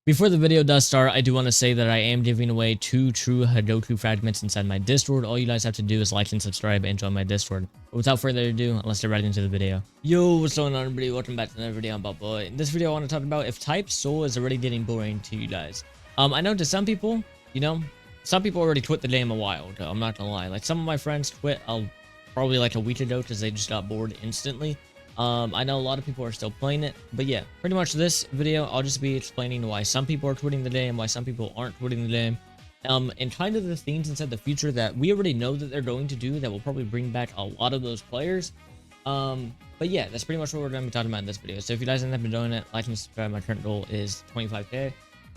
Before the video does start, I do want to say that I am giving away 2 true Hadoku fragments inside my Discord. All you guys have to do is like and subscribe and join my Discord. But without further ado, let's get right into the video. Yo, what's going on, everybody? Welcome back to another video. I'm Boy. In this video, I want to talk about if Type Soul is already getting boring to you guys. I know to some people, some people already quit the game a while ago. I'm not gonna lie. Like, some of my friends quit probably like a week ago because they just got bored instantly. I know a lot of people are still playing it, but yeah, pretty much this video, I'll just be explaining why some people are quitting the game, why some people aren't quitting the game, and kind of the things inside the future that we already know that they're going to do that will probably bring back a lot of those players. But yeah, that's pretty much what we're going to be talking about in this video. So if you guys end up enjoying it, like and subscribe. My current goal is 25k.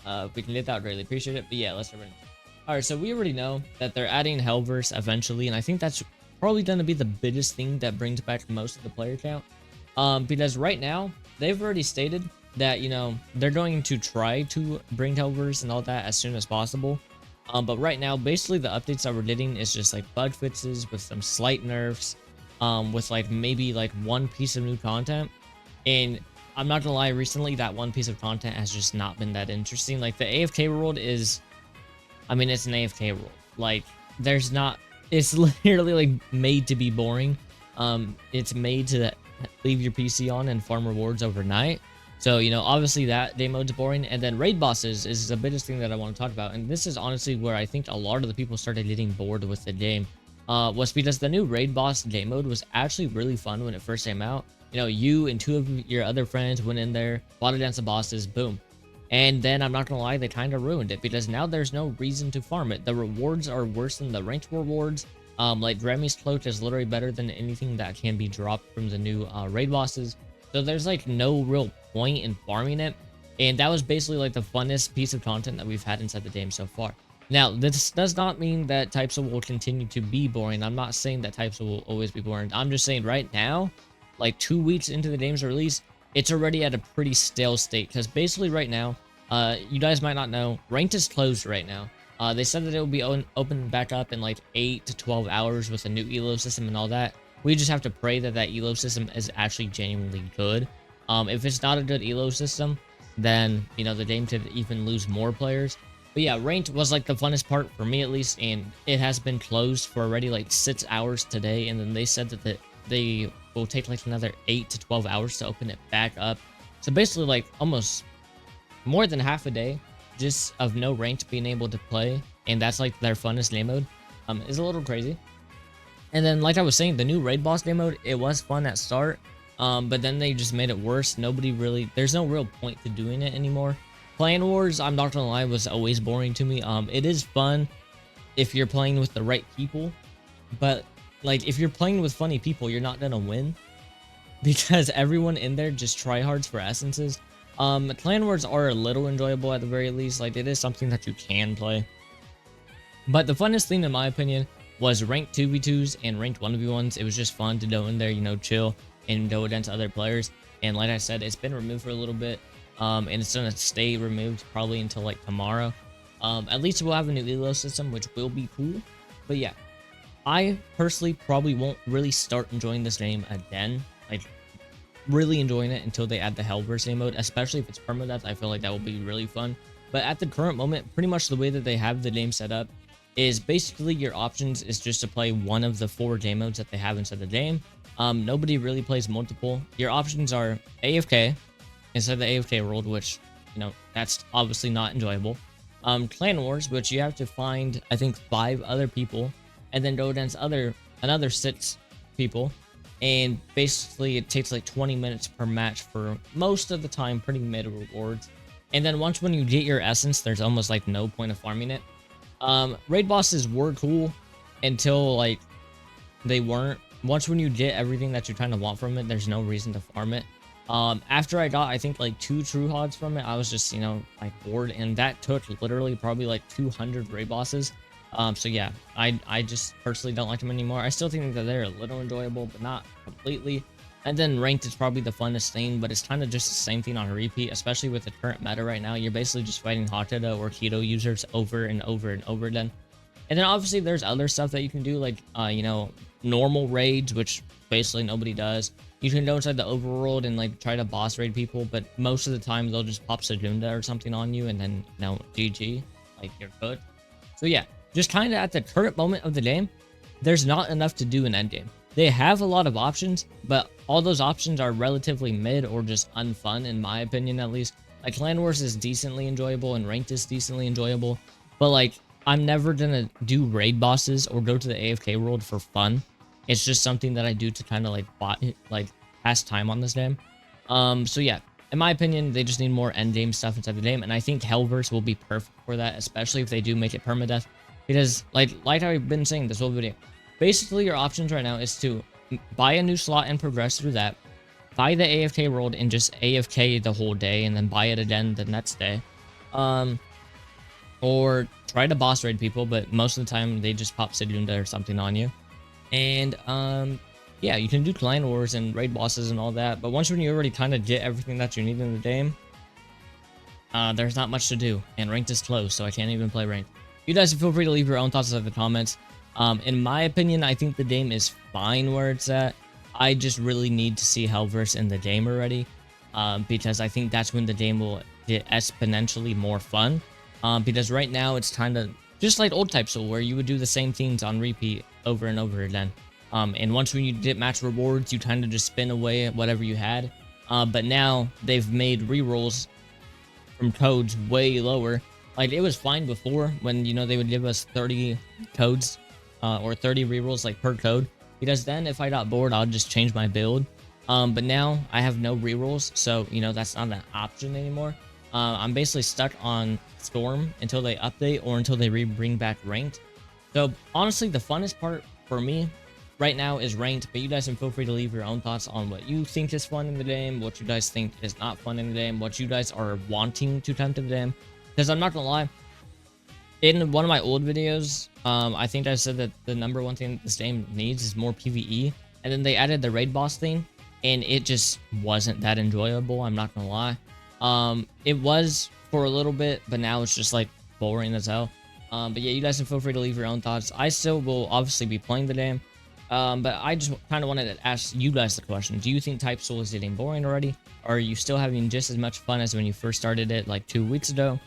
If we can get that, I'd really appreciate it. But yeah, let's get right into it. Alright, so we already know that they're adding Hellverse eventually, and I think that's probably going to be the biggest thing that brings back most of the player count. Because right now, they've already stated that, they're going to try to bring Hellverse and all that as soon as possible. But right now, basically the updates that we're getting is just like bug fixes with some slight nerfs, with like maybe like one piece of new content. And I'm not gonna lie, recently that one piece of content has just not been that interesting. Like the AFK world is, it's an AFK world. Like it's literally like made to be boring. It's made to leave your PC on and farm rewards overnight. So, obviously that day mode's boring. And then raid bosses is the biggest thing that I want to talk about. And this is honestly where I think a lot of the people started getting bored with the game. Was because the new raid boss game mode was actually really fun when it first came out. You and 2 of your other friends went in there, fought against the bosses, boom. And then I'm not gonna lie, they kind of ruined it because now there's no reason to farm it. The rewards are worse than the ranked rewards. Like Remy's cloak is literally better than anything that can be dropped from the new raid bosses. So there's like no real point in farming it. And that was basically like the funnest piece of content that we've had inside the game so far. Now, this does not mean that Type Soul will continue to be boring. I'm not saying that Type Soul will always be boring. I'm just saying right now, like 2 weeks into the game's release, it's already at a pretty stale state. Because basically right now, you guys might not know, ranked is closed right now. They said that it will be open back up in like 8 to 12 hours with a new elo system and all that. We just have to pray that that elo system is actually genuinely good. If it's not a good elo system, then, the game could even lose more players. But yeah, ranked was like the funnest part for me at least, and it has been closed for already like 6 hours today. And then they said that they will take like another 8 to 12 hours to open it back up. So basically like almost more than half a day just of no ranked being able to play, and that's like their funnest game mode, is a little crazy. And then, like I was saying, the new raid boss game mode, it was fun at start, but then they just made it worse. There's no real point to doing it anymore. Clan Wars, I'm not gonna lie, was always boring to me. It is fun if you're playing with the right people, but like if you're playing with funny people, you're not gonna win because everyone in there just tryhards for essences. Clan Wars are a little enjoyable at the very least. Like, it is something that you can play. But the funnest thing, in my opinion, was ranked 2v2s and ranked 1v1s. It was just fun to go in there, chill and go against other players. And like I said, it's been removed for a little bit. And it's gonna stay removed probably until like tomorrow. At least we'll have a new elo system, which will be cool. But yeah, I personally probably won't really start enjoying this game again. Like, really enjoying it until they add the Hellverse game mode, especially if it's permadeath. I feel like that will be really fun. But at the current moment, pretty much the way that they have the game set up is basically your options is just to play one of the 4 game modes that they have inside the game. Nobody really plays multiple. Your options are AFK instead of the AFK world, which, that's obviously not enjoyable. Clan Wars, which you have to find, I think, 5 other people and then go against another 6 people. And basically it takes like 20 minutes per match for most of the time, pretty mid rewards. And then when you get your essence, there's almost like no point of farming it. Raid bosses were cool until like they weren't. When you get everything that you kind of want from it, there's no reason to farm it. After I got, I think, like 2 true hods from it, I was just, like bored, and that took literally probably like 200 raid bosses. So yeah, I just personally don't like them anymore. I still think that they're a little enjoyable, but not completely. And then ranked is probably the funnest thing, but it's kind of just the same thing on a repeat, especially with the current meta right now. You're basically just fighting Hotada or Keto users over and over and over again. And then obviously there's other stuff that you can do, like, normal raids, which basically nobody does. You can go inside the overworld and like try to boss raid people, but most of the time they'll just pop Segunda or something on you, and then GG, like you're cooked. So yeah, just kind of at the current moment of the game, there's not enough to do in endgame. They have a lot of options, but all those options are relatively mid or just unfun, in my opinion at least. Like Clan Wars is decently enjoyable and Ranked is decently enjoyable, but like I'm never gonna do raid bosses or go to the AFK world for fun. It's just something that I do to kind of like pass time on this game. So yeah, in my opinion, they just need more endgame stuff inside the game, and I think Hellverse will be perfect for that, especially if they do make it permadeath. Because like I've been saying this whole video, basically your options right now is to buy a new slot and progress through that, buy the AFK world and just AFK the whole day, and then buy it again the next day. Or try to boss raid people, but most of the time they just pop Segunda or something on you. And yeah, you can do clan wars and raid bosses and all that, but once when you already kind of get everything that you need in the game, there's not much to do, and ranked is closed, so I can't even play ranked. You guys feel free to leave your own thoughts in the comments. In my opinion, I think the game is fine where it's at. I just really need to see Hellverse in the game already, because I think that's when the game will get exponentially more fun. Because right now it's kind of just like old type Soul, where you would do the same things on repeat over and over again. And once when you get max rewards, you kind of just spin away at whatever you had. But now they've made rerolls from codes way lower. Like it was fine before when, you know, they would give us 30 codes or 30 rerolls like per code. Because then if I got bored, I'll just change my build. But now I have no rerolls, so you know that's not an option anymore. I'm basically stuck on Storm until they update or until they bring back Ranked. So honestly, the funnest part for me right now is Ranked, but you guys can feel free to leave your own thoughts on what you think is fun in the game, what you guys think is not fun in the game, what you guys are wanting to come to the game. Because I'm not gonna lie, in one of my old videos, I think I said that the number one thing this game needs is more PvE, and then they added the raid boss thing, and it just wasn't that enjoyable, I'm not gonna lie. It was for a little bit, but now it's just like boring as hell. But yeah, you guys can feel free to leave your own thoughts. I still will obviously be playing the game, but I just kind of wanted to ask you guys the question: do you think Type Soul is getting boring already? Or are you still having just as much fun as when you first started it like 2 weeks ago?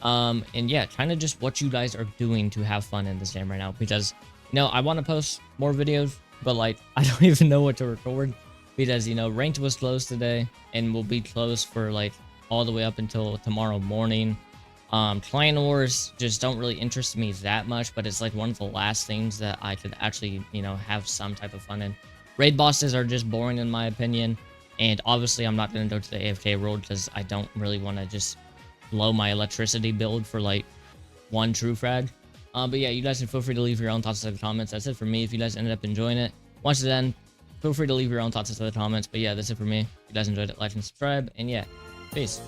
And yeah, kind of just what you guys are doing to have fun in this game right now, because you know I want to post more videos, but like I don't even know what to record, because you know Ranked was closed today and will be closed for like all the way up until tomorrow morning. Clan Wars just don't really interest me that much, but it's like one of the last things that I could actually, you know, have some type of fun in. Raid bosses are just boring in my opinion, and obviously I'm not going to go to the AFK world because I don't really want to just blow my electricity build for like one true frag. But yeah, you guys can feel free to leave your own thoughts in the comments. That's it for me. If you guys ended up enjoying it, once again, feel free to leave your own thoughts in the comments. But yeah, that's it for me. If you guys enjoyed it, like and subscribe, and yeah, peace.